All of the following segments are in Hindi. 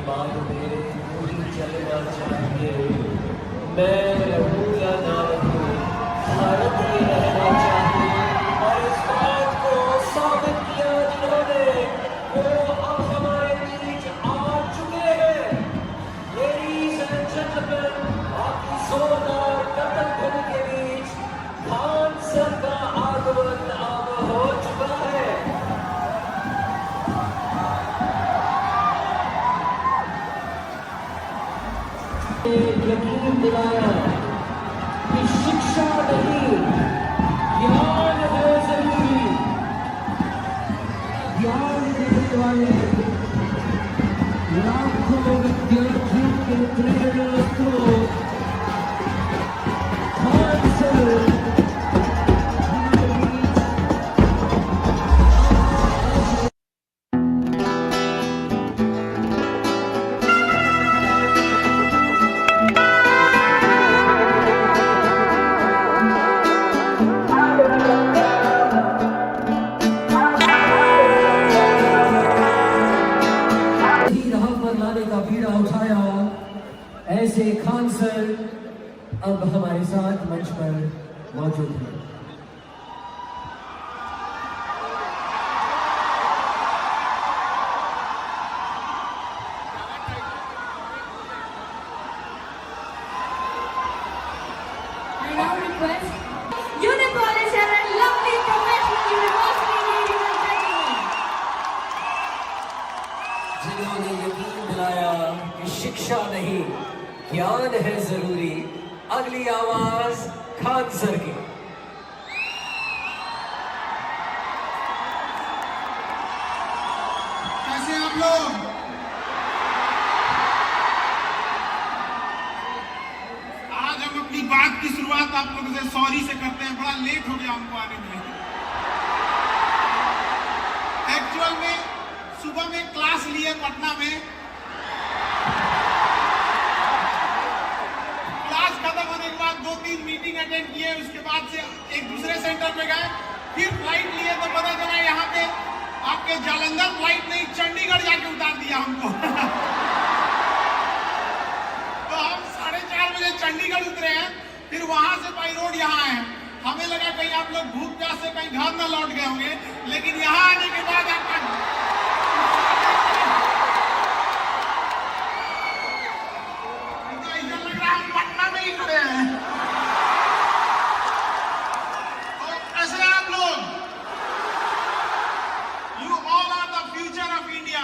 बाद मेरे तू ही चलना चाहिए। मैं रहूं या ना रहूं, भारत ही रहना चाहिए। और इस बात को साबित किया जिन्होंने, वो अब हमारे बीच आ चुके हैं। Ladies and gentlemen, आपकी जोरदार कदम ध्वनि के बीच खान सर का आगमन अब हो चुका है। यकीन दिलाया कि शिक्षा नहीं, ज्ञान है जरूरी। ज्ञान देने वाले लाखों विद्यार्थियों के प्रेरणा स्रोत खान सर ऐसे खान सर अब हमारे साथ मंच पर मौजूद हैं। I now request Unipolis and a lovely professional university, ladies and gentlemen. जिन्होंने यकीन दिलाया कि शिक्षा नहीं, ज्ञान है जरूरी। अगली आवाज खान सर की। कैसे आप लोग? आज हम अपनी बात की शुरुआत आप लोगों से सॉरी से करते हैं। बड़ा लेट हो गया हमको आने में। एक्चुअल में सुबह में क्लास लिए पटना में, खत्म होने के बाद 2-3 मीटिंग अटेंड किए। उसके बाद से एक दूसरे सेंटर पे गए, फिर फ्लाइट लिए तो पता चला यहाँ पे आपके जालंधर फ्लाइट नहीं, चंडीगढ़ जाके उतार दिया हमको। तो हम 4:30 बजे चंडीगढ़ उतरे हैं, फिर वहां से बाई रोड यहाँ आए। हमें लगा कहीं आप लोग भूख प्यास से कहीं घर न लौट गए होंगे, लेकिन यहाँ आने के बाद आपका पटना में ही खड़े हैं। तो ऐसे आप लोग, you all are the future of India.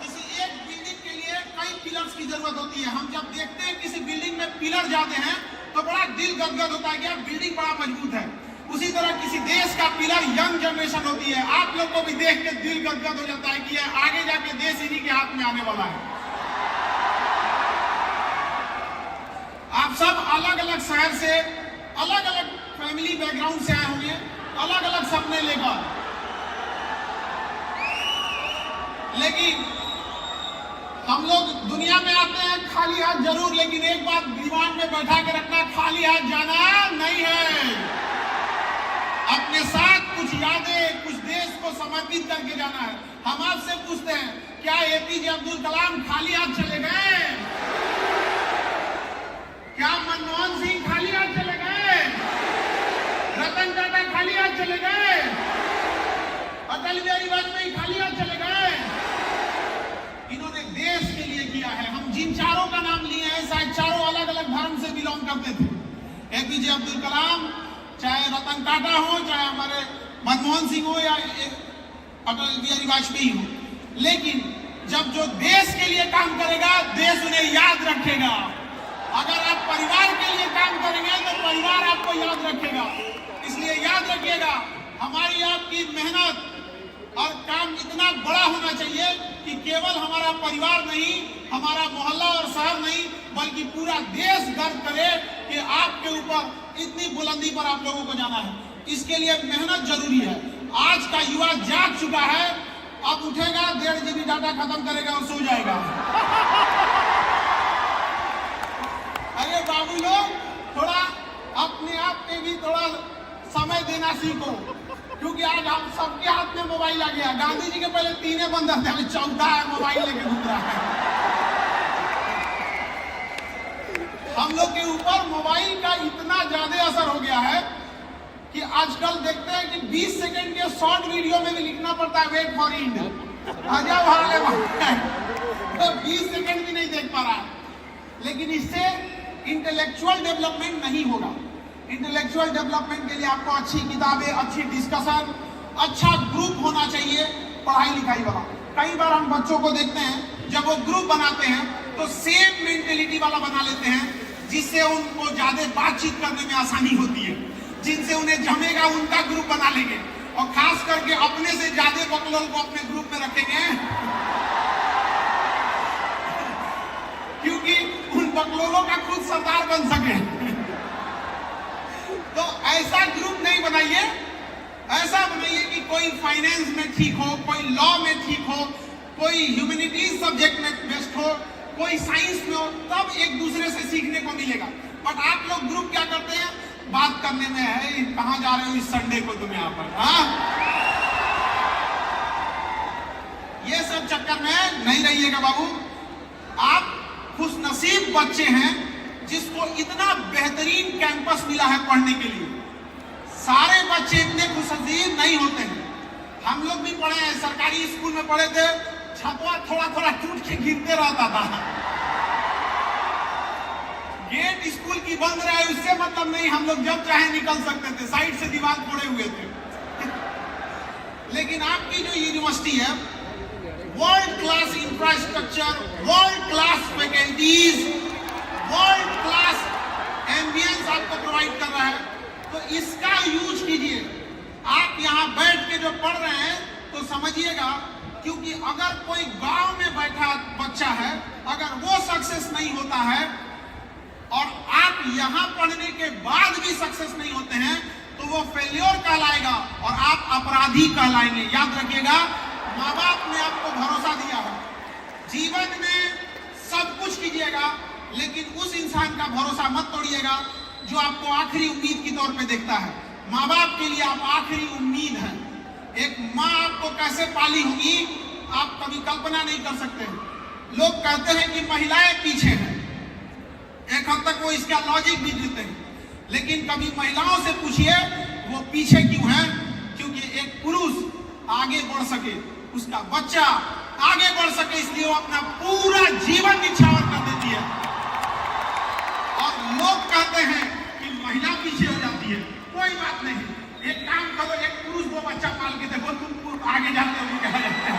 किसी एक बिल्डिंग के लिए कई पिलर्स की जरूरत होती है। हम जब देखते हैं किसी बिल्डिंग में पिलर जाते हैं तो बड़ा दिल गदगद होता है कि बिल्डिंग बड़ा मजबूत है। उसी तरह किसी देश का पिलर यंग जनरेशन होती है। आप लोग को भी देख के दिल गदगद हो जाता है कि आगे जाके देश इन्हीं के हाथ में आने वाला है। आप सब अलग अलग शहर से, अलग अलग फैमिली बैकग्राउंड से आए होंगे, अलग अलग सपने लेकर। लेकिन हम लोग दुनिया में आते हैं खाली हाथ जरूर, लेकिन एक बात दिमाग में बैठा के रखना, खाली हाथ जाना नहीं है। अपने साथ कुछ यादें, कुछ देश को समर्पित करके जाना है। हम आपसे पूछते हैं, क्या एपीजे अब्दुल कलाम खाली हाथ चले गए? क्या मनमोहन सिंह खाली हाथ चले गए? रतन टाटा खाली हाथ चले गए? अटल बिहारी वाजपेयी खाली हाथ चले गए? इन्होंने देश के लिए किया है। हम जिन चारों का नाम लिए हैं, शायद चारों अलग अलग धर्म से बिलोंग करते थे। एपीजे अब्दुल कलाम, चाहे रतन टाटा हो, चाहे हमारे मनमोहन सिंह हो या अटल बिहारी वाजपेयी हो, लेकिन जब जो देश के लिए काम करेगा, देश उन्हें याद रखेगा। अगर आप परिवार के लिए काम करेंगे तो परिवार आपको याद रखेगा। इसलिए याद रखिएगा, हमारी आपकी मेहनत और काम इतना बड़ा होना चाहिए कि केवल हमारा परिवार नहीं, हमारा मोहल्ला और शहर नहीं, बल्कि पूरा देश गर्व करे कि आपके ऊपर इतनी बुलंदी पर आप लोगों को जाना है। इसके लिए मेहनत जरूरी है। आज का युवा जाग चुका है, अब उठेगा, 1.5 GB डाटा खत्म करेगा और सो जाएगा। अरे बाबू लोग, थोड़ा अपने आप पे भी थोड़ा समय देना सीखो। क्योंकि आज हम सबके हाथ में मोबाइल आ गया। गांधी जी के पहले 3 बंदर थे, अभी 14 है मोबाइल लेके घूम रहा है। हम लोग के ऊपर मोबाइल का इतना ज्यादा असर हो गया है कि आजकल देखते हैं कि 20 सेकंड के शॉर्ट वीडियो में भी लिखना पड़ता है वेट फॉर इंड, आजा भाले तो 20 सेकंड भी नहीं देख पा रहा है। लेकिन इससे इंटेलेक्चुअल डेवलपमेंट नहीं होगा। इंटेलेक्चुअल डेवलपमेंट के लिए आपको अच्छी किताबें, अच्छी डिस्कशन, अच्छा ग्रुप होना चाहिए पढ़ाई लिखाई वाला। कई बार हम बच्चों को देखते हैं जब वो ग्रुप बनाते हैं तो सेम मेंटेलिटी वाला बना लेते हैं, जिससे उनको ज्यादा बातचीत करने में आसानी होती है। जिनसे उन्हें जमेगा उनका ग्रुप बना लेंगे, और खास करके अपने से ज्यादा बकलोल को अपने ग्रुप में रखेंगे, क्योंकि उन बकलोलों का खुद सरदार बन सके। तो ऐसा ग्रुप नहीं बनाइए। ऐसा बनाइए कि कोई फाइनेंस में ठीक हो, कोई लॉ में ठीक हो, कोई ह्यूमैनिटीज सब्जेक्ट में बेस्ट हो, कोई साइंस में हो, तब एक दूसरे से सीखने को मिलेगा। बट आप लोग ग्रुप क्या करते हैं, बात करने में है कहां जा रहे हो इस संडे को तुम यहां पर, हाँ? ये सब चक्कर में नहीं रहिएगा बाबू। आप खुश नसीब बच्चे हैं जिसको इतना बेहतरीन कैंपस मिला है पढ़ने के लिए। सारे बच्चे इतने खुश नसीब नहीं होते हैं। हम लोग भी पढ़े हैं, सरकारी स्कूल में पढ़े थे, छतवा थोड़ा थोड़ा टूट के गिरते रहता था। गेट स्कूल की बंद रहे उससे मतलब नहीं, हम लोग जब चाहे निकल सकते थे, साइड से दीवार फोड़े हुए थे। लेकिन आपकी जो यूनिवर्सिटी है, world class infrastructure, world class faculties, world class ambience आपको प्रोवाइड कर रहा है, तो इसका यूज कीजिए। आप यहाँ बैठ के जो पढ़ रहे हैं तो समझिएगा, क्योंकि अगर कोई गांव में बैठा बच्चा है, अगर वो सक्सेस नहीं होता है और आप यहां पढ़ने के बाद भी सक्सेस नहीं होते हैं, तो वो फेल्योर कहलाएगा और आप अपराधी कहलाएंगे। याद रखिएगा, माँ बाप ने आपको भरोसा दिया है, जीवन में सब कुछ कीजिएगा, लेकिन उस इंसान का भरोसा मत तोड़िएगा जो आपको आखिरी उम्मीद के तौर पे देखता है। माँ बाप के लिए आप आखिरी उम्मीद है। एक माँ आपको कैसे पाली होगी आप कभी कल्पना नहीं कर सकते। लोग कहते हैं कि महिलाएं पीछे हैं, एक हद तक वो इसका लॉजिक भी देते हैं, लेकिन कभी महिलाओं से पूछिए वो पीछे क्यों है। क्योंकि एक पुरुष आगे बढ़ सके, उसका बच्चा आगे बढ़ सके, इसलिए वो अपना पूरा जीवन निछावर कर देती है। और लोग कहते हैं कि महिला पीछे हो जाती है। कोई बात नहीं, एक काम करो, एक पुरुष वो बच्चा पाल के देखो, तुम आगे जाते हो कहा जाता है।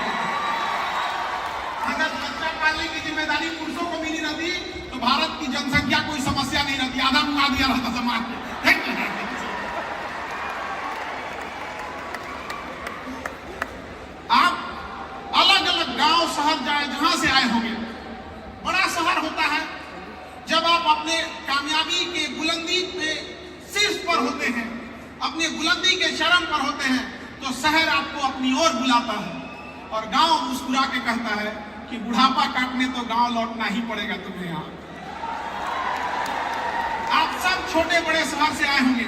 अगर बच्चा पालने की जिम्मेदारी पुरुषों को मिली रहती तो भारत की जनसंख्या कोई समस्या नहीं रहती, आधा मुआ दिया रहता समाज में। आप अलग अलग गांव शहर जाए, जहां से आए होंगे, बड़ा शहर होता है जब आप अपने कामयाबी के बुलंदी पे शीर्ष पर होते हैं, अपने बुलंदी के चरम पर होते हैं, तो शहर आपको अपनी ओर बुलाता है और गांव मुस्कुरा के कहता है कि बुढ़ापा काटने तो गांव लौटना ही पड़ेगा तुम्हें। यहाँ आप सब छोटे बड़े शहर से आए होंगे।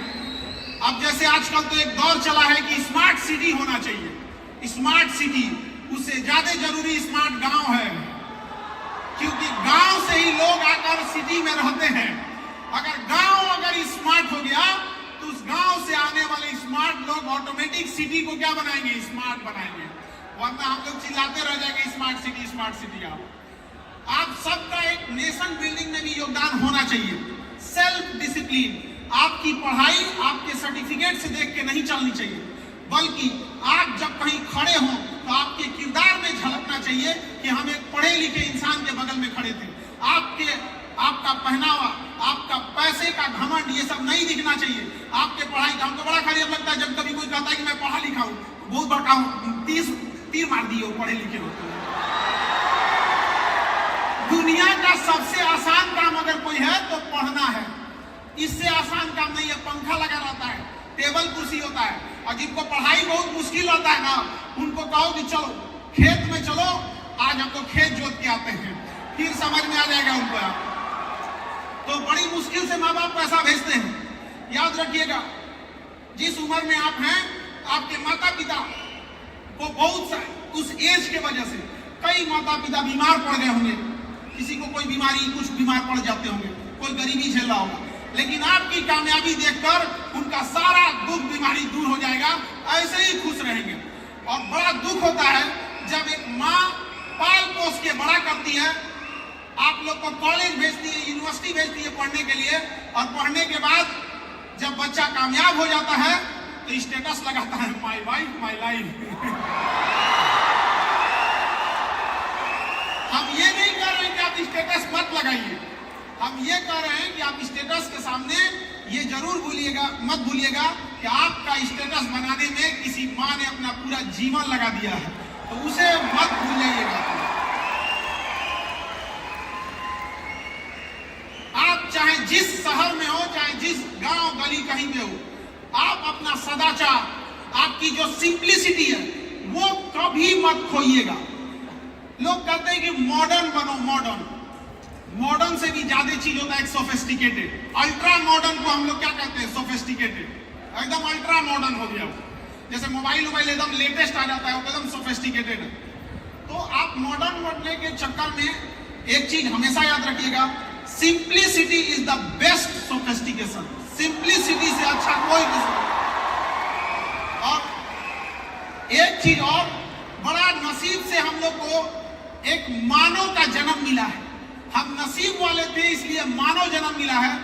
अब जैसे आजकल तो एक दौर चला है कि स्मार्ट सिटी होना चाहिए। स्मार्ट सिटी, उससे ज्यादा जरूरी स्मार्ट गांव है, क्योंकि गांव से ही लोग आकर सिटी में रहते हैं। अगर गांव अगर स्मार्ट हो गया तो उस गांव से आने वाले स्मार्ट लोग ऑटोमेटिक सिटी को क्या बनाएंगे, स्मार्ट बनाएंगे। वरना हम लोग चिल्लाते रह जाएंगे स्मार्ट सिटी स्मार्ट सिटी। आप सबका एक नेशन बिल्डिंग में भी योगदान होना चाहिए। सेल्फ डिसिप्लिन, आपकी पढ़ाई आपके सर्टिफिकेट से देख के नहीं चलनी चाहिए, बल्कि आप जब कहीं खड़े हों तो आपके किरदार में झलकना चाहिए कि हम एक पढ़े लिखे इंसान के बगल में खड़े थे। आपका पहनावा, आपका पैसे का घमंड, ये सब नहीं दिखना चाहिए। आपके पढ़ाई का हमको बड़ा खराब लगता है जब कभी कोई कहता है कि मैं पढ़ा लिखा हूँ, बहुत बड़का हूँ, 30 तीर मार दिए पढ़े लिखे हो। दुनिया का सबसे आसान काम अगर कोई है तो पढ़ना है। इससे आसान काम नहीं है। पंखा लगा रहता है, टेबल कुर्सी होता है, और जिनको पढ़ाई बहुत मुश्किल होता है ना, उनको कहो कि चलो खेत में चलो, आज हम लोग खेत जोत के आते हैं, फिर समझ में आ जाएगा उनको। तो बड़ी मुश्किल से माँ बाप पैसा भेजते हैं। याद रखिएगा, जिस उम्र में आप हैं आपके माता पिता को उस एज के वजह से कई माता पिता बीमार पड़ गए होंगे, किसी को कोई बीमारी, कुछ बीमार पड़ जाते होंगे, कोई गरीबी झेल रहा होगा, लेकिन आपकी कामयाबी देखकर उनका सारा दुख बीमारी दूर हो जाएगा, ऐसे ही खुश रहेंगे। और बड़ा दुख होता है जब एक माँ पाल पोस के बड़ा करती है, आप लोग को कॉलेज भेजती है, यूनिवर्सिटी भेजती है पढ़ने के लिए, और पढ़ने के बाद जब बच्चा कामयाब हो जाता है तो स्टेटस लगाता है, माय वाइफ माय लाइफ। हम ये नहीं कह रहे हैं कि आप स्टेटस मत लगाइए, हम ये कह रहे हैं कि आप स्टेटस के सामने ये जरूर मत भूलिएगा कि आपका स्टेटस बनाने में किसी माँ ने अपना पूरा जीवन लगा दिया है, तो उसे मत भूल जाइएगा। आप चाहे जिस शहर में हो, चाहे जिस गांव गली कहीं पे हो, आप अपना सदाचार, आपकी जो सिंप्लिसिटी है वो कभी मत खोइएगा। लोग कहते हैं कि मॉडर्न बनो, मॉडर्न से भी ज्यादा चीज होता है सोफिस्टिकेटेड। अल्ट्रा मॉडर्न को हम लोग क्या कहते हैं? सोफिस्टिकेटेड, एकदम अल्ट्रा मॉडर्न हो गया। जैसे मोबाइल एकदम लेटेस्ट आ जाता है, वो एकदम सोफिस्टिकेटेड है। तो आप मॉडर्न बनने के चक्कर में एक चीज हमेशा याद रखिएगा, simplicity is the best sophistication. Simplicity से अच्छा कोई नहीं। और एक चीज और, बड़ा नसीब से हम लोग को एक मानव का जन्म मिला है। हम नसीब वाले थे इसलिए मानव जन्म मिला है,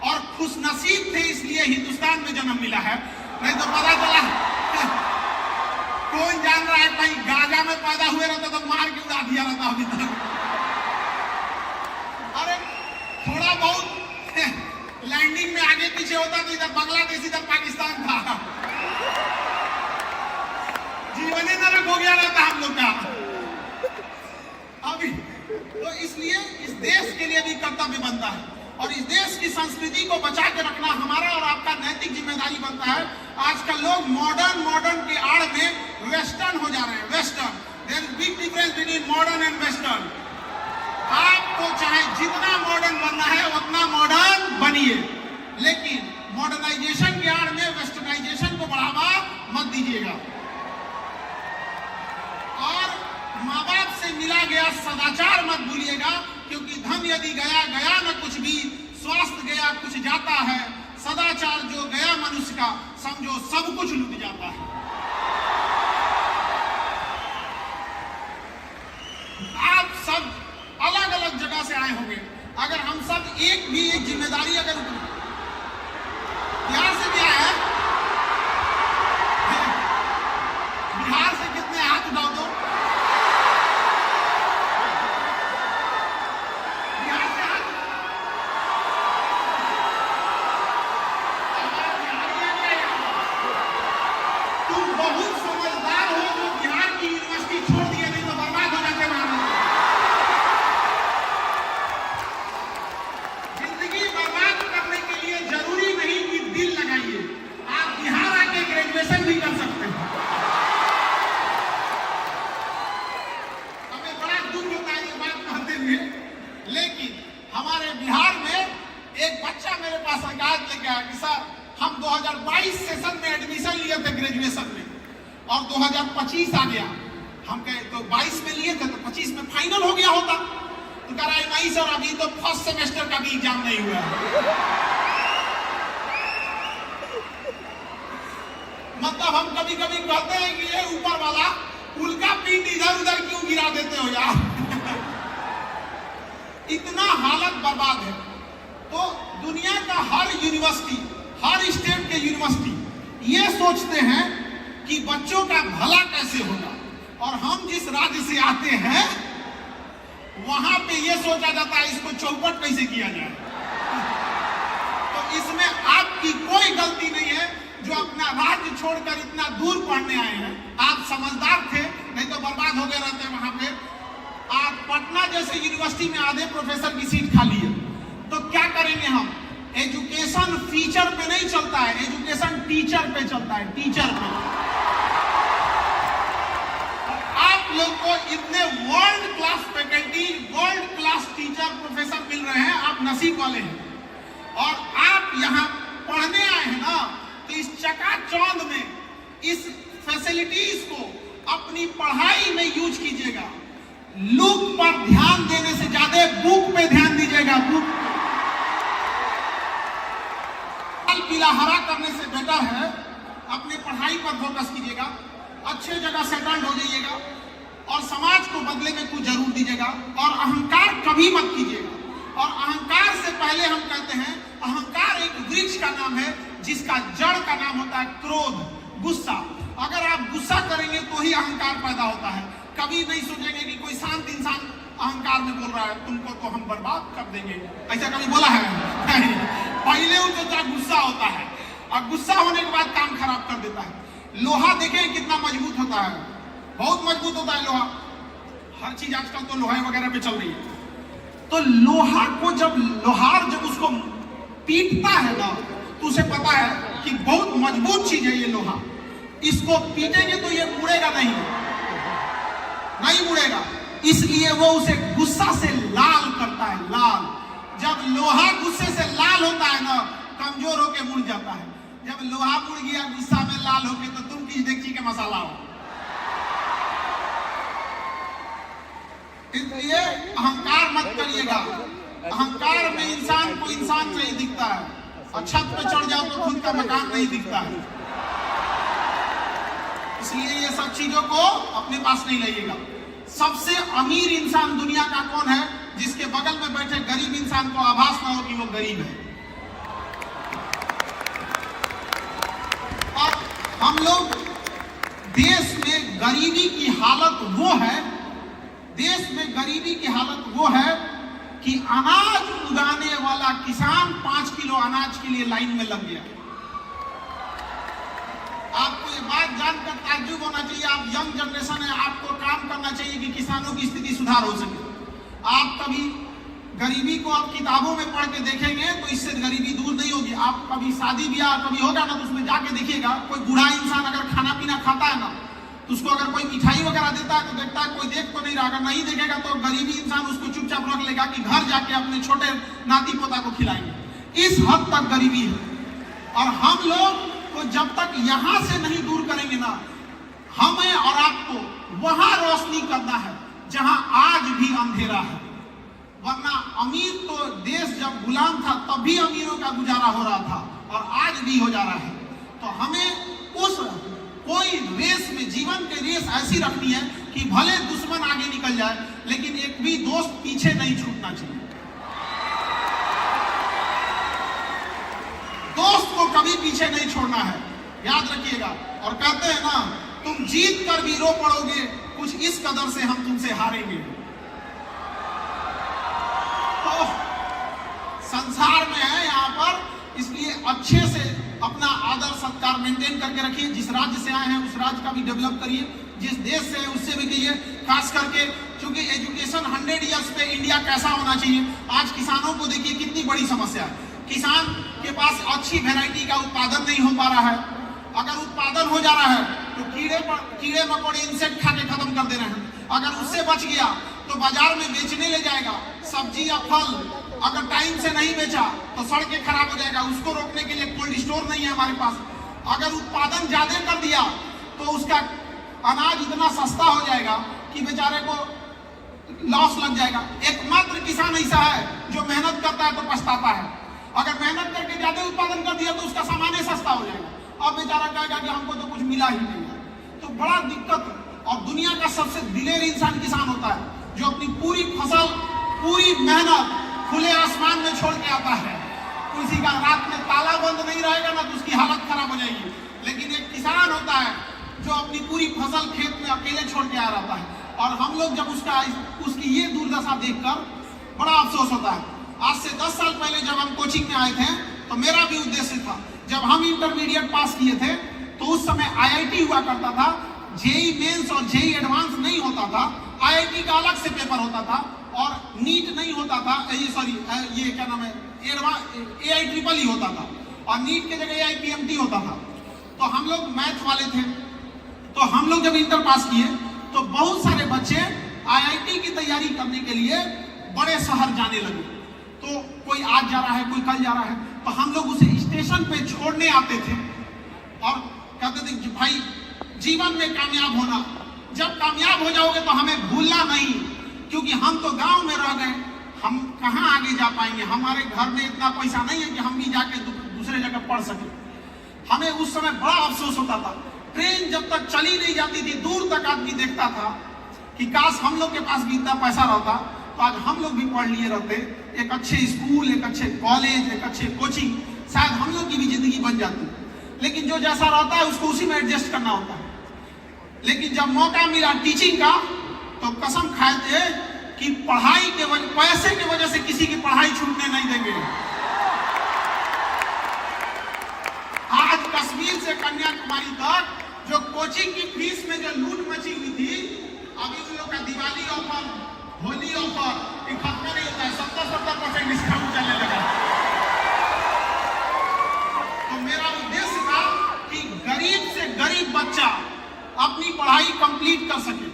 और खुश नसीब थे इसलिए हिंदुस्तान में जन्म मिला है। नहीं तो पता चला कौन जान रहा है, कहीं गाजा में पैदा हुए रहता तो मार के उड़ा दिया रहता अभी तक। अरे थोड़ा बहुत लैंडिंग में आगे पीछे होता तो इधर बांग्लादेश, इधर पाकिस्तान था, जीवन ही नरक हो गया रहता हम लोग का अभी। तो इसलिए इस देश के लिए भी कर्तव्य बनता है, और इस देश की संस्कृति को बचा के रखना हमारा और आपका नैतिक जिम्मेदारी बनता है। आजकल लोग मॉडर्न के आड़ में वेस्टर्न हो जा रहे हैं। Western, there is big difference between modern and western. आपको चाहे जितना मॉडर्न बनना है उतना मॉडर्न बनिए, लेकिन मॉडर्नाइजेशन के आड़ में वेस्टर्नाइजेशन को बढ़ावा मत दीजिएगा। और माँ बाप से मिला गया सदाचार मत भूलिएगा, क्योंकि धन यदि गया गया न कुछ भी, स्वास्थ्य गया कुछ जाता है, सदाचार जो गया मनुष्य का, समझो सब कुछ लुट जाता है। आप सब अलग अलग जगह से आए होंगे, अगर हम सब एक जिम्मेदारी अगर बिहार से भी आए हैं, बिहार से कितने हाथ उठाओ तो, बिहार से हाथ, तुम बहुत समझदार हो जो बिहार की यूनिवर्सिटी छोड़ दिए, नहीं तो बर्बाद हो जाते वहां। जिंदगी बर्बाद करने के लिए जरूरी नहीं कि दिल लगाइए, आप बिहार आके ग्रेजुएशन भी कर सकते हैं। हमें बड़ा दुख होता है ये बात कहते हुए, लेकिन हमारे बिहार में एक बच्चा मेरे पास शिकायत लेके आया कि सर हम 2022 सेशन में एडमिशन लिए थे ग्रेजुएशन में, और 2025 आ गया। हम कहे तो 22 में लिए थे तो 25 में फाइनल हो गया होता। तो कह रहा है नहीं सर, अभी तो फर्स्ट सेमेस्टर का भी एग्जाम नहीं हुआ है। मतलब हम कभी कभी कहते हैं कि ये ऊपर वाला उल्का पिंड इधर उधर क्यों गिरा देते हो यार। इतना हालत बर्बाद है। तो दुनिया का हर यूनिवर्सिटी, हर स्टेट के यूनिवर्सिटी ये सोचते हैं कि बच्चों का भला कैसे होगा, और हम जिस राज्य से आते हैं वहां पे ये सोचा जाता है इसको चौपट कैसे किया जाए। तो इसमें आपकी कोई गलती नहीं है जो अपना राज्य छोड़कर इतना दूर पढ़ने आए हैं। आप समझदार थे, नहीं तो बर्बाद हो गए रहते वहां पे। आज पटना जैसे यूनिवर्सिटी में आधे प्रोफेसर की सीट खाली है, तो क्या करेंगे हम? एजुकेशन फीचर पे नहीं चलता है, एजुकेशन टीचर पे चलता है, टीचर पे। आप लोग को इतने world class faculty, world class teacher, professor मिल रहे हैं, आप नसीब वाले हैं। और आप यहाँ पढ़ने आए हैं ना, तो इस चकाचौंध में इस फैसिलिटीज को अपनी पढ़ाई में यूज कीजिएगा। लुक पर ध्यान देने से ज्यादा बुक पे ध्यान दीजिएगा। बुक लाल पीला हरा करने से बेटर है अपने पढ़ाई पर फोकस कीजिएगा, अच्छे जगह सेटल्ड हो जाइएगा और समाज को बदले में कुछ जरूर दीजिएगा। और अहंकार कभी मत कीजिएगा। और अहंकार से पहले हम कहते हैं अहंकार एक वृक्ष का नाम है जिसका जड़ का नाम होता है क्रोध, गुस्सा। अगर आप गुस्सा करेंगे तो ही अहंकार पैदा होता है। कभी नहीं सोचेंगे कि कोई शांत इंसान अहंकार में बोल रहा है तुमको तो हम बर्बाद कर देंगे, ऐसा कभी बोला है? नहीं। पहले उसका गुस्सा होता है और गुस्सा होने के बाद काम खराब कर देता है। लोहा देखें कितना मजबूत होता है, बहुत मजबूत होता है लोहा। हर चीज आजकल तो लोहा वगैरह पे चल रही है। तो लोहा को जब लोहार जब उसको पीटता है ना तो उसे पता है कि बहुत मजबूत चीज है ये लोहा, इसको पीटेंगे तो ये मुड़ेगा नहीं मुड़ेगा। इसलिए वो उसे गुस्सा से लाल करता है, लाल। जब लोहा गुस्से से लाल होता है ना कमजोर होके मुड़ जाता है। जब लोहा मुड़ गया गुस्सा में लाल होके तो तुम किस डेगची के मसाला हो। इसलिए अहंकार मत करिएगा। अहंकार में इंसान को इंसान नहीं दिखता है और छत पे चढ़ जाओ तो खुद का मकान नहीं दिखता है। इसलिए ये सब चीजों को अपने पास नहीं लाइएगा। सबसे अमीर इंसान दुनिया का कौन है? जिसके बगल में बैठे गरीब इंसान को आभास ना हो कि वो गरीब है। और हम लोग देश में गरीबी की हालत वो है, देश में गरीबी की हालत वो है कि अनाज उगाने वाला किसान 5 किलो अनाज के लिए लाइन में लग गया। आपको ये बात जानकर ताज्जुब होना चाहिए। आप यंग जनरेशन है, आपको काम करना चाहिए कि किसानों की स्थिति सुधार हो सके। आप कभी गरीबी को आप किताबों में पढ़ के देखेंगे तो इससे गरीबी दूर नहीं होगी। आप कभी शादी ब्याह कभी होगा ना तो उसमें जाके देखिएगा, कोई बूढ़ा इंसान अगर खाना पीना खाता है ना तो उसको अगर कोई मिठाई वगैरह देता है तो देखता है कोई देख तो नहीं रहा। अगर नहीं देखेगा तो गरीबी इंसान उसको चुपचाप रख लेगा कि घर जाके अपने छोटे नाती पोता को खिलाएंगे। इस हद तक गरीबी है। और हम लोग को जब तक यहां से नहीं दूर करेंगे ना, हमें और आपको वहां रोशनी करना है जहां आज भी अंधेरा है। वरना अमीर तो देश जब गुलाम था तब भी अमीरों का गुजारा हो रहा था और आज भी हो जा रहा है। तो हमें उस कोई रेस में, जीवन के रेस ऐसी रखनी है कि भले दुश्मन आगे निकल जाए लेकिन एक भी दोस्त पीछे नहीं छूटना चाहिए। दोस्त को कभी पीछे नहीं छोड़ना है, याद रखिएगा। और कहते हैं ना तुम जीत कर भी रो पड़ोगे, कुछ इस कदर से हम तुमसे हारेंगे। तो संसार में है यहाँ पर, इसलिए अच्छे से अपना आदर सत्कार मेंटेन करके रखिए। जिस राज्य से आए हैं उस राज्य का भी डेवलप करिए, जिस देश से है उससे भी कहिए। खास करके क्योंकि एजुकेशन 100 ईयर्स पे इंडिया कैसा होना चाहिए। आज किसानों को देखिए कितनी बड़ी समस्या है। किसान के पास अच्छी वैरायटी का उत्पादन नहीं हो पा रहा है। अगर उत्पादन हो जा रहा है तो कीड़े मकोड़े इंसेक्ट खा के खत्म कर दे रहे हैं। अगर उससे बच गया तो बाजार में बेचने ले जाएगा। सब्जी या फल अगर टाइम से नहीं बेचा तो सड़ के खराब हो जाएगा। उसको रोकने के लिए कोल्ड स्टोर नहीं है हमारे पास। अगर उत्पादन ज्यादा कर दिया तो उसका अनाज इतना सस्ता हो जाएगा कि बेचारे को लॉस लग जाएगा। एकमात्र किसान ऐसा है जो मेहनत करता है तो पछताता है। अगर मेहनत करके ज्यादा उत्पादन कर दिया तो उसका सामान सस्ता हो जाएगा। अब बेचारा कहेगा कि हमको तो कुछ मिला ही नहीं है। तो बड़ा दिक्कत। और दुनिया का सबसे दिलेर इंसान किसान होता है जो अपनी पूरी फसल, पूरी मेहनत खुले आसमान में छोड़ के आता है। किसी का रात में ताला बंद नहीं रहेगा ना तो उसकी हालत खराब हो जाएगी। लेकिन एक किसान होता है जो अपनी पूरी फसल खेत में अकेले छोड़ के आ रहा है। और हम लोग जब उसकी ये दुर्दशा देखकर बड़ा अफसोस होता है। आज से 10 साल पहले जब हम कोचिंग में आए थे तो मेरा भी उद्देश्य था, जब हम इंटरमीडिएट पास किए थे तो उस समय आईआईटी हुआ करता था। जेई मेंस और जेई एडवांस नहीं होता था। आईआईटी का अलग से पेपर होता था और नीट नहीं होता था। ये क्या नाम है, AIEEE होता था और नीट के जगह AIPMT होता था। तो हम लोग मैथ वाले थे। तो हम लोग जब इंटर पास किए तो बहुत सारे बच्चे आईआईटी की तैयारी करने के लिए बड़े शहर जाने लगे। तो कोई आज जा रहा है, कोई कल जा रहा है। तो हम लोग उसे स्टेशन पे छोड़ने आते थे और कहते थे कि भाई जीवन में कामयाब होना। जब कामयाब हो जाओगे तो हमें भूलना नहीं, क्योंकि हम तो गांव में रह गए, हम कहां आगे जा पाएंगे। हमारे घर में इतना पैसा नहीं है कि हम भी जाके दूसरे जगह पढ़ सके। हमें उस समय बड़ा अफसोस होता था, ट्रेन जब तक चली नहीं जाती थी दूर तक आदमी देखता था कि काश हम लोग के पास भी इतना पैसा रहता तो आज हम लोग भी पढ़ लिए रहते, एक अच्छे स्कूल, एक अच्छे कॉलेज, एक अच्छे कोचिंग, शायद हम लोग की भी जिंदगी बन जाती। लेकिन जो जैसा रहता है उसको उसी में एडजस्ट करना होता है। लेकिन जब मौका मिला टीचिंग का तो कसम खाए थे कि पढ़ाई के वजह, पैसे की वजह से किसी की पढ़ाई छूटने नहीं देंगे। आज कश्मीर से कन्याकुमारी तक जो कोचिंग की फीस में जो लूट मची हुई थी, अभी उन लोग का दिवाली ऑफर, होली ऑफर खत्म नहीं होता है, 70% डिस्काउंट चलने लगा। तो मेरा उद्देश्य था कि गरीब से गरीब बच्चा अपनी पढ़ाई कंप्लीट कर सके,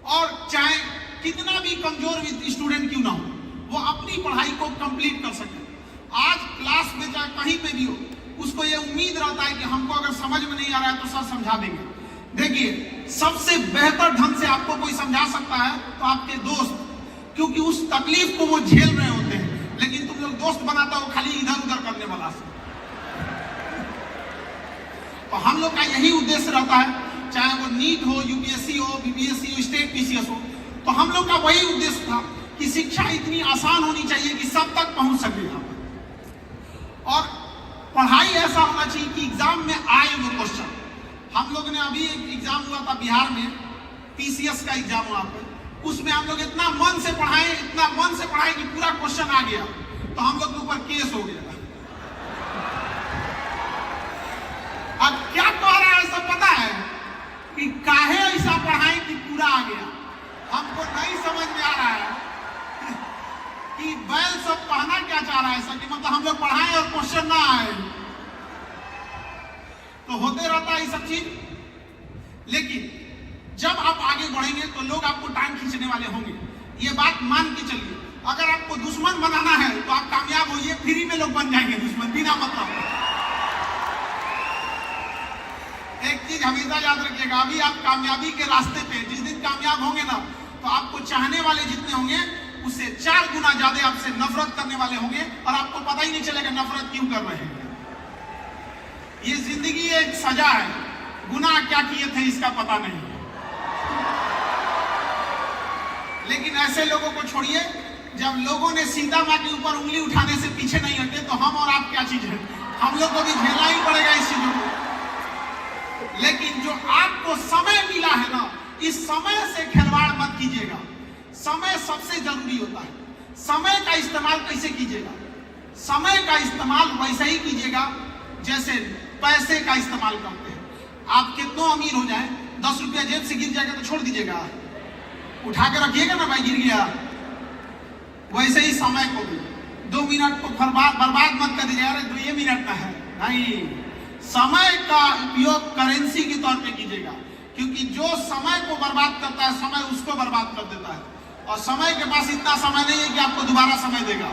और चाहे कितना भी कमजोर स्टूडेंट क्यों ना हो, वो अपनी पढ़ाई को कंप्लीट कर सके। आज क्लास में चाहे कहीं पे भी हो, उसको ये उम्मीद रहता है कि हमको अगर समझ में नहीं आ रहा है तो सर समझा देंगे। देखिए, सबसे बेहतर ढंग से आपको कोई समझा सकता है तो आपके दोस्त, क्योंकि उस तकलीफ को वो झेल रहे होते हैं। लेकिन तुम लोग दोस्त बनाता हो खाली इधर उधर करने वाला से। तो हम लोग का यही उद्देश्य रहता है, चाहे वो नीट हो, यूपीएससी हो, बीपीएससी हो, स्टेट पीसीएस हो, तो हम लोग का वही उद्देश्य था कि शिक्षा इतनी आसान होनी चाहिए कि सब तक पहुंच सके यहाँ पर। और पढ़ाई ऐसा होना चाहिए कि एग्जाम में आए वो क्वेश्चन। हम लोग ने अभी एक एग्जाम हुआ था बिहार में, पीसीएस का एग्जाम हुआ था, उसमें हम लोग इतना मन से पढ़ाए कि पूरा क्वेश्चन आ गया, तो हम लोग के ऊपर केस हो गया। अब क्या कह रहा है सब पता है कि काहे ऐसा पढ़ाएं कि पूरा आ गया। हमको नहीं समझ में आ रहा है कि बैल सब कहना क्या चाह रहा है ऐसा, कि मतलब हम लोग पढ़ाएं और क्वेश्चन ना आए। तो होते रहता है ये सब चीज। लेकिन जब आप आगे बढ़ेंगे तो लोग आपको टाइम खींचने वाले होंगे, ये बात मान के चलिए। अगर आपको दुश्मन बनाना है तो आप कामयाब होइए, फ्री में लोग बन जाएंगे दुश्मन बिना मतलब। एक चीज हमेशा याद रखिएगा, अभी आप कामयाबी के रास्ते पे, जिस दिन कामयाब होंगे ना तो आपको चाहने वाले जितने होंगे उससे 4 गुना ज्यादा आपसे नफरत करने वाले होंगे, और आपको पता ही नहीं चलेगा नफरत क्यों कर रहे हैं। ये जिंदगी एक सजा है, गुनाह क्या किए थे इसका पता नहीं। लेकिन ऐसे लोगों को छोड़िए, जब लोगों ने सीता माँ के ऊपर उंगली उठाने से पीछे नहीं हटे तो हम और आप क्या चीज है, हम लोग को भी झेलना ही पड़ेगा इस चीजों को। लेकिन जो आपको समय मिला है ना, इस समय से खिलवाड़ मत कीजिएगा। समय सबसे जरूरी होता है। समय का इस्तेमाल कैसे कीजिएगा? समय का इस्तेमाल वैसे ही कीजिएगा जैसे पैसे का इस्तेमाल करते हैं। आप कितना अमीर हो जाए, 10 रुपया जेब से गिर जाएगा तो छोड़ दीजिएगा, उठा के रखिएगा ना भाई, गिर गया। वैसे ही समय को भी 2 मिनट को बर्बाद मत कर दीजिएगा, अरे 2 मिनट का है नहीं। समय का उपयोग करेंसी के तौर पे कीजिएगा, क्योंकि जो समय को बर्बाद करता है समय उसको बर्बाद कर देता है, और समय के पास इतना समय नहीं है कि आपको दोबारा समय देगा।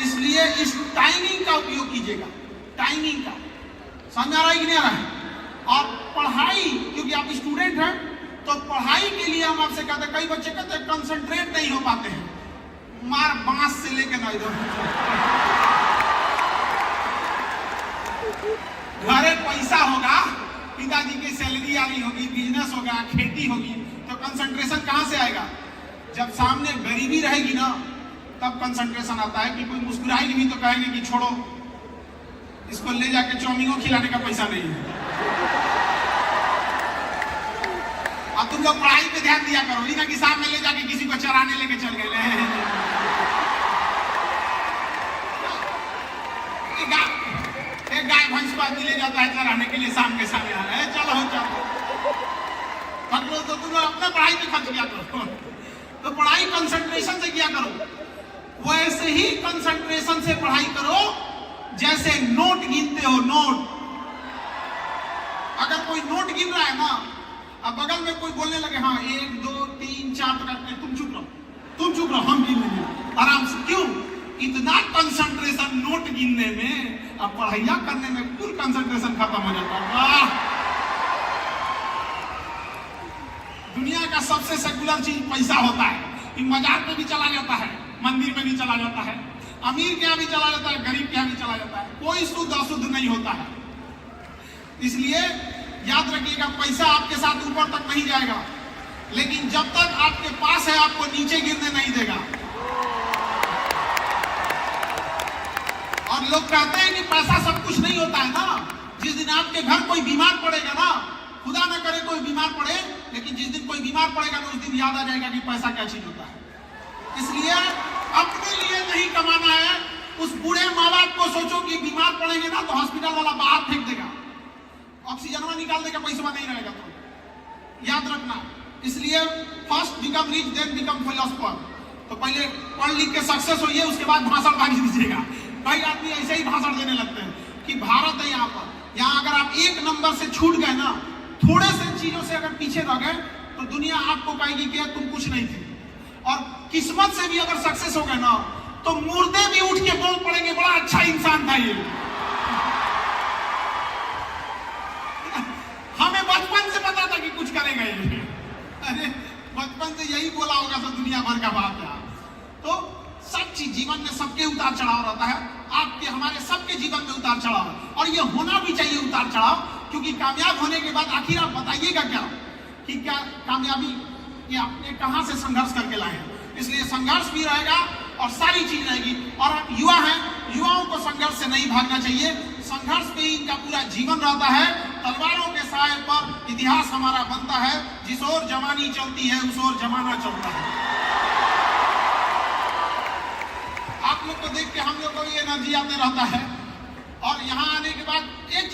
इसलिए इस टाइमिंग का उपयोग कीजिएगा, टाइमिंग का। समझ आ रहा है कि नहीं आ रहा है? और पढ़ाई, क्योंकि आप स्टूडेंट हैं तो पढ़ाई के लिए हम आपसे कहते हैं, कई बच्चे कहते हैं कंसंट्रेट नहीं हो पाते हैं, मार बांस से लेके ना इधर। घरे पैसा होगा, पिताजी की सैलरी आ रही होगी, बिजनेस होगा, खेती होगी, तो कंसंट्रेशन कहां से आएगा? जब सामने गरीबी रहेगी ना तब कंसंट्रेशन आता है। कि कोई मुस्कुराएगी भी तो कहेंगे कि छोड़ो, इसको ले जाके चौमिंगो खिलाने का पैसा नहीं है। अब तुम लोग पढ़ाई पे ध्यान दिया करो, इना कि सामने ले जाके किसी को चराने लेके चल गए। एक गाय भैंस को आदमी ले जाता है चराने के लिए, शाम के समय आ रहा है, चलो चलो तो तुम लोग अपना पढ़ाई पे खर्च किया करो। तो पढ़ाई कंसंट्रेशन से किया करो, वैसे ही कंसंट्रेशन से पढ़ाई करो जैसे नोट गिनते हो। नोट, अगर कोई नोट गिन रहा है ना, अब बगल में कोई बोलने लगे हाँ 1 2 3 4 करके, तुम चुप रहो, हम गिन लेंगे आराम से। क्यों? इतना कंसंट्रेशन नोट गिनने में अब पढ़ाइया करने में फुल कंसंट्रेशन खत्म हो जाता है। वाह, दुनिया का सबसे सेकुलर चीज पैसा होता है। ये मजार पे भी चला जाता है, मंदिर में भी चला जाता है, अमीर के यहाँ भी चला जाता है, गरीब के यहाँ भी चला जाता है, कोई शुद्ध अशुद्ध नहीं होता है। इसलिए याद रखिएगा, पैसा आपके साथ ऊपर तक नहीं जाएगा, लेकिन जब तक आपके पास है आपको नीचे गिरने नहीं देगा। और लोग कहते हैं कि पैसा सब कुछ नहीं होता है ना। जिस दिन आपके घर कोई बीमार पड़ेगा ना, खुदा ना करे कोई बीमार पड़े, लेकिन जिस दिन कोई बीमार पड़ेगा ना, उस दिन याद आ जाएगा कि पैसा क्या चीज होता है। इसलिए अपने लिए नहीं कमाना है। उस बूढ़े माँ बाप को सोचो कि बीमार पड़ेंगे ना तो हॉस्पिटल वाला बाहर फेंक देगा, ऑक्सीजन निकाल देगा, पैसा नहीं रहेगा। तो याद रखना, इसलिए first become rich then become philosopher. तो पहले पढ़ लिख के सक्सेस होइए, उसके बाद भाषण बाजी दीजिएगा। कई आदमी ऐसे ही भाषण देने लगते हैं कि भारत है यहाँ पर, यहाँ अगर आप एक नंबर से छूट गए ना, थोड़े से चीजों से अगर पीछे रह गए तो दुनिया आपको कहेगी कि तुम कुछ नहीं थे। और किस्मत से भी अगर सक्सेस हो गए ना तो मुर्दे भी उठ के बोल पड़ेंगे, बड़ा अच्छा इंसान था ये। हमें बचपन से पता था कि कुछ करेगा ये। अरे बचपन से यही बोला होगा तो दुनिया भर का बात है। तो सब चीज जीवन में सबके उतार चढ़ाव रहता है, आपके हमारे सबके जीवन में उतार चढ़ाव है, और ये होना भी चाहिए उतार चढ़ाव। क्योंकि कामयाब होने के बाद आखिर आप बताइएगा क्या कि क्या कामयाबी ये आपने कहां से संघर्ष करके लाए हैं। इसलिए संघर्ष भी रहेगा और सारी चीज रहेगी। और आप युवा हैं, युवाओं को संघर्ष से नहीं भागना चाहिए, संघर्ष पे ही इनका पूरा जीवन रहता है। तलवारों के साए पर इतिहास हमारा बनता है, जिस ओर जवानी चलती है उस ओर जमाना चलता है। आप लोग को देख के हम लोग को भी एनर्जी आते रहता है। और यहाँ आने के बाद एक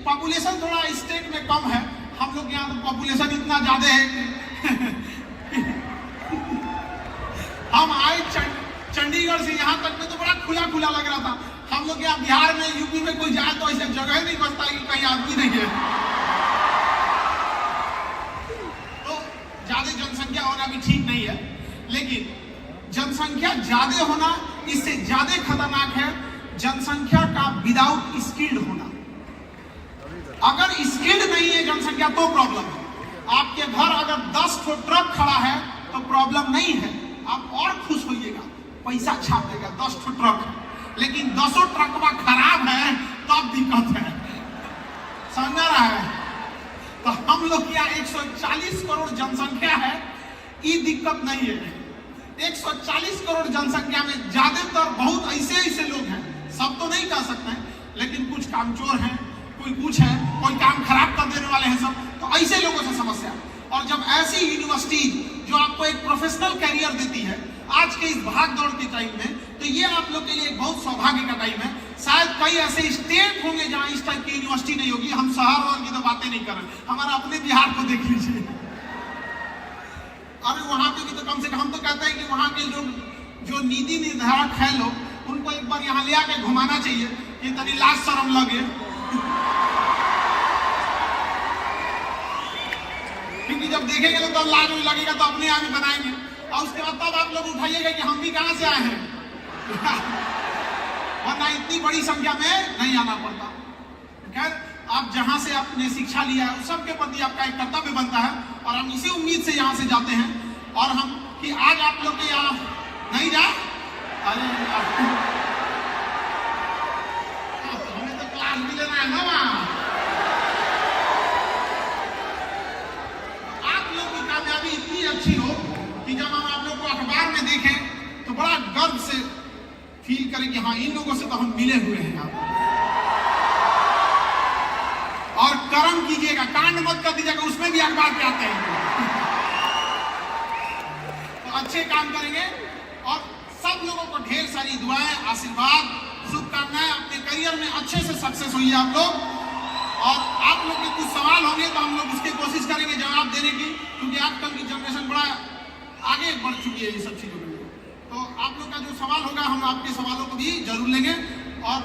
पॉपुलेशन थोड़ा स्टेट में कम है, हम लोग यहाँ तो पॉपुलेशन इतना ज्यादा है कि हम आए चंडीगढ़ से यहाँ तक में तो बड़ा खुला खुला लग रहा था। हम लोग यहाँ बिहार में, यूपी में कोई जाए तो ऐसा जगह नहीं बचता कि कहीं आदमी नहीं है। तो ज्यादा जनसंख्या होना भी ठीक नहीं है, लेकिन जनसंख्या ज्यादा होना इससे ज्यादा खतरनाक है जनसंख्या का विदाउट स्किल्ड होना। अगर स्किल्ड नहीं है जनसंख्या तो प्रॉब्लम है। आपके घर अगर 10 ट्रक खड़ा है तो प्रॉब्लम नहीं है, आप और खुश होइएगा, पैसा छाप देगा 10 ट्रक, लेकिन 10 ट्रकवा खराब है तब दिक्कत है। समझ रहा है? तो हम लोग यहाँ 140 करोड़ जनसंख्या है, ये दिक्कत नहीं है। 140 करोड़ जनसंख्या में ज्यादातर बहुत ऐसे लोग हैं, सब तो नहीं कह सकते हैं, लेकिन कुछ कामचोर हैं, कोई कुछ है, कोई काम खराब कर देने वाले हैं सब, तो ऐसे लोगों से समस्या। और जब ऐसी यूनिवर्सिटी जो आपको एक प्रोफेशनल कैरियर देती है आज के इस भाग दौड़ के टाइम में, तो ये आप लोग के लिए एक बहुत सौभाग्य का टाइम है। शायद कई ऐसे स्टेट होंगे जहां इस टाइप की यूनिवर्सिटी नहीं होगी। हम शहर और की तो बातें नहीं कर रहे, हमारा अपने बिहार को देख लीजिए। अरे वहां पे भी तो कम से कम, हम तो कहते हैं कि वहां के लोग जो नीति निर्धारक है लोग, उनको एक बार यहाँ ले आके घुमाना चाहिए कि तनी लाज शर्म लगे। क्योंकि जब देखेंगे तो लाज भी लगेगा तो अपने आप ही बनाएंगे, और उसके बाद तब आप लोग उठाइएगा कि हम भी कहां से आए हैं। वरना इतनी बड़ी संख्या में नहीं आना पड़ता। खैर, आप जहां से आपने शिक्षा लिया है उस सबके प्रति आपका एक कर्तव्य बनता है, और हम इसी उम्मीद से यहाँ से जाते हैं। और हम कि आज आप लोग के यहाँ नहीं जाए, अरे हमें तो क्लास भी लेना है ना वहाँ। आप लोग की कामयाबी इतनी अच्छी हो कि जब हम आप लोग को अखबार में देखें तो बड़ा गर्व से फील करें कि हाँ, इन लोगों से तो हम मिले हुए हैं यहाँ। और कर्म कीजिएगा, कांड मत कर दीजिएगा, उसमें भी अखबार पे आते हैं। तो अच्छे काम करेंगे, और सब लोगों को ढेर सारी दुआएं, आशीर्वाद, शुभकामनाएं। अपने करियर में अच्छे से सक्सेस होइए आप लोग। और आप लोग के कुछ सवाल होंगे तो हम लोग उसकी कोशिश करेंगे जवाब देने की, क्योंकि आजकल की जनरेशन बड़ा आगे बढ़ चुकी है ये सब चीजों में। तो आप लोग का जो सवाल होगा हम आपके सवालों को भी जरूर लेंगे, और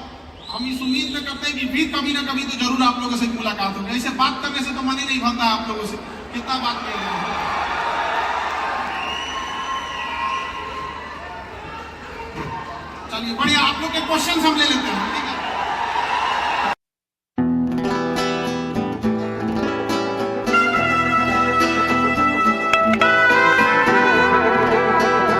हम इस उम्मीद में करते हैं कि फिर कभी ना कभी तो जरूर आप लोगों से मुलाकात होगी। ऐसे बात करने से तो मन ही नहीं भरता है आप लोगों से, कितना बात करेंगे। चलिए बढ़िया, आप लोग के क्वेश्चन हम ले लेते हैं।